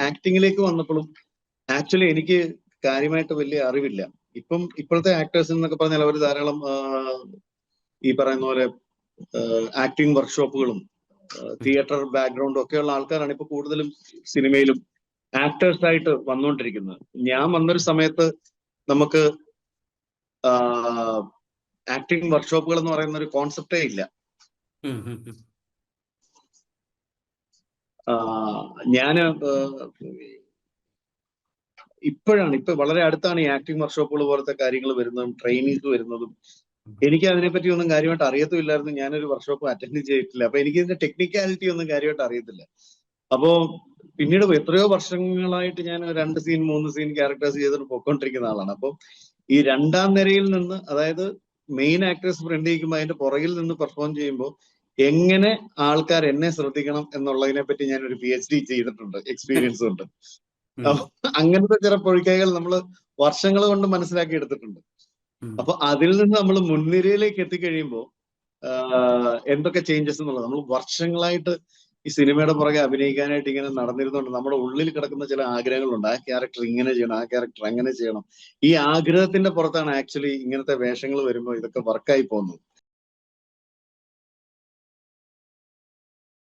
ആക്ടിങ്ങിലേക്ക് വന്നപ്പോഴും ആക്ച്വലി എനിക്ക് കാര്യമായിട്ട് വലിയ അറിവില്ല. ഇപ്പോഴത്തെ ആക്ടേഴ്സ് എന്നൊക്കെ പറഞ്ഞാൽ അവർ ധാരാളം ഈ പറയുന്ന പോലെ ആക്ടിങ് വർക്ക്ഷോപ്പുകളും തിയേറ്റർ ബാക്ക്ഗ്രൗണ്ടും ഒക്കെയുള്ള ആൾക്കാരാണ് ഇപ്പൊ കൂടുതലും സിനിമയിലും ആക്ടേഴ്സ് ആയിട്ട് വന്നുകൊണ്ടിരിക്കുന്നത്. ഞാൻ വന്നൊരു സമയത്ത് നമുക്ക് ആക്ടിങ് വർക്ക്ഷോപ്പുകൾ എന്ന് പറയുന്ന ഒരു കോൺസെപ്റ്റേ ഇല്ല. ഞാന് ഇപ്പൊ വളരെ അടുത്താണ് ഈ ആക്ടിങ് വർക്ക്ഷോപ്പുകൾ പോലത്തെ കാര്യങ്ങൾ വരുന്നതും ട്രെയിനീസ് വരുന്നതും. എനിക്ക് അതിനെപ്പറ്റി ഒന്നും കാര്യമായിട്ട് അറിയത്തുമില്ലായിരുന്നു. ഞാനൊരു വർക്ക്ഷോപ്പ് അറ്റൻഡ് ചെയ്തിട്ടില്ല. അപ്പൊ എനിക്ക് ഇതിന്റെ ടെക്നിക്കാലിറ്റി ഒന്നും കാര്യമായിട്ട് അറിയത്തില്ല. അപ്പോ പിന്നീട് എത്രയോ വർഷങ്ങളായിട്ട് ഞാൻ 2 സീൻ 3 സീൻ ക്യാരക്ടേഴ്സ് ചെയ്തിട്ട് പൊയ്ക്കൊണ്ടിരിക്കുന്ന ആളാണ്. അപ്പൊ ഈ രണ്ടാം നിരയിൽ നിന്ന്, അതായത് മെയിൻ ആക്ടേഴ്സ് ഫ്രണ്ട് ചെയ്യുമ്പോൾ അതിന്റെ പുറകിൽ നിന്ന് പെർഫോം ചെയ്യുമ്പോൾ എങ്ങനെ ആൾക്കാർ എന്നെ ശ്രദ്ധിക്കണം എന്നുള്ളതിനെ പറ്റി ഞാൻ ഒരു PhD ചെയ്തിട്ടുണ്ട്, എക്സ്പീരിയൻസ് ഉണ്ട്. അങ്ങനത്തെ ചില പൊഴിക്കൈകൾ നമ്മൾ വർഷങ്ങൾ കൊണ്ട് മനസ്സിലാക്കി എടുത്തിട്ടുണ്ട്. അപ്പൊ അതിൽ നിന്ന് നമ്മൾ മുൻനിരയിലേക്ക് എത്തിക്കഴിയുമ്പോൾ എന്തൊക്കെ ചേഞ്ചസ് എന്നുള്ളത് നമ്മൾ വർഷങ്ങളായിട്ട് ഈ സിനിമയുടെ പുറകെ അഭിനയിക്കാനായിട്ട് ഇങ്ങനെ നടന്നിരുന്നുണ്ട്. നമ്മുടെ ഉള്ളിൽ കിടക്കുന്ന ചില ആഗ്രഹങ്ങളുണ്ട്. ആ ക്യാരക്ടർ ഇങ്ങനെ ചെയ്യണം, ആ ക്യാരക്ടർ അങ്ങനെ ചെയ്യണം. ഈ ആഗ്രഹത്തിന്റെ പുറത്താണ് ആക്ച്വലി ഇങ്ങനത്തെ വേഷങ്ങൾ വരുമ്പോൾ ഇതൊക്കെ വർക്കായി പോകുന്നത്.